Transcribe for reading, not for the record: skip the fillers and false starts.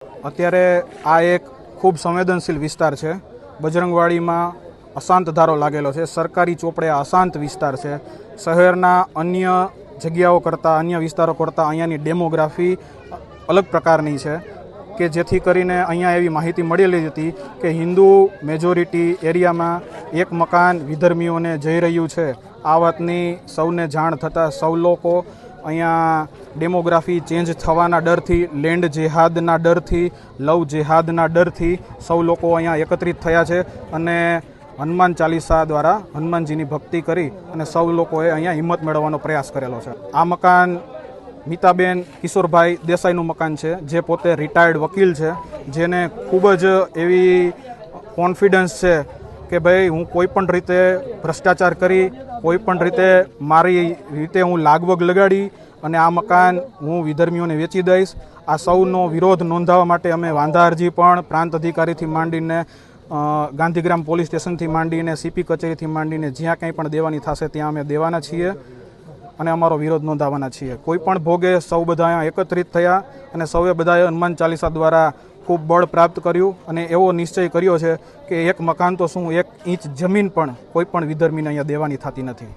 અત્યારે આ એક ખૂબ સંવેદનશીલ વિસ્તાર છે। બજરંગવાડીમાં અશાંત ધારો લાગેલો છે। સરકારી ચોપડે અશાંત વિસ્તાર છે। શહેરના અન્ય જગ્યાઓ કરતાં, અન્ય વિસ્તારો કરતાં અહીંયાની ડેમોગ્રાફી અલગ પ્રકારની છે કે જેથી કરીને અહીંયા એવી માહિતી મળેલી હતી કે હિન્દુ મેજોરિટી એરિયામાં એક મકાન વિધર્મીઓને જઈ રહ્યું છે। આ વાતની સૌને જાણ થતાં સૌ લોકો અહીંયા ડેમોગ્રાફી ચેન્જ થવાના ડરથી, લેન્ડ જેહાદના ડરથી, લવ જેહાદના ડરથી સૌ લોકો અહીંયા એકત્રિત થયા છે અને હનુમાન ચાલીસા દ્વારા હનુમાનજીની ભક્તિ કરી અને સૌ લોકોએ અહીંયા હિંમત મેળવવાનો પ્રયાસ કરેલો છે। આ મકાન મીતાબેન કિશોરભાઈ દેસાઈનું મકાન છે, જે પોતે રિટાયર્ડ વકીલ છે, જેને ખૂબ જ એવી કોન્ફિડન્સ છે કે ભાઈ હું કોઈ પણ રીતે ભ્રષ્ટાચાર કરી, કોઈ પણ રીતે મારી રીતે હું લાગવગ લગાડી અને આ મકાન હું વિધર્મીઓને વેચી દઈશ। આ સૌનો વિરોધ નોંધાવવા માટે અમે વાંધા અરજી પણ પ્રાંત અધિકારીથી માંડીને ગાંધીગ્રામ પોલીસ સ્ટેશનથી માંડીને સીપી કચેરીથી માંડીને જ્યાં કંઈ પણ દેવાની થશે ત્યાં અમે દેવાના છીએ અને અમારો વિરોધ નોંધાવવાના છીએ। કોઈ પણ ભોગે સૌ બધા અહીંયા એકત્રિત થયા અને સૌએ બધાએ હનુમાન ચાલીસા દ્વારા ખૂબ બળ પ્રાપ્ત કર્યું અને એવો નિશ્ચય કર્યો છે કે એક મકાન તો શું, 1 ઇંચ જમીન પણ કોઈ પણ વિધર્મીને અહીંયા દેવાની થતી નથી।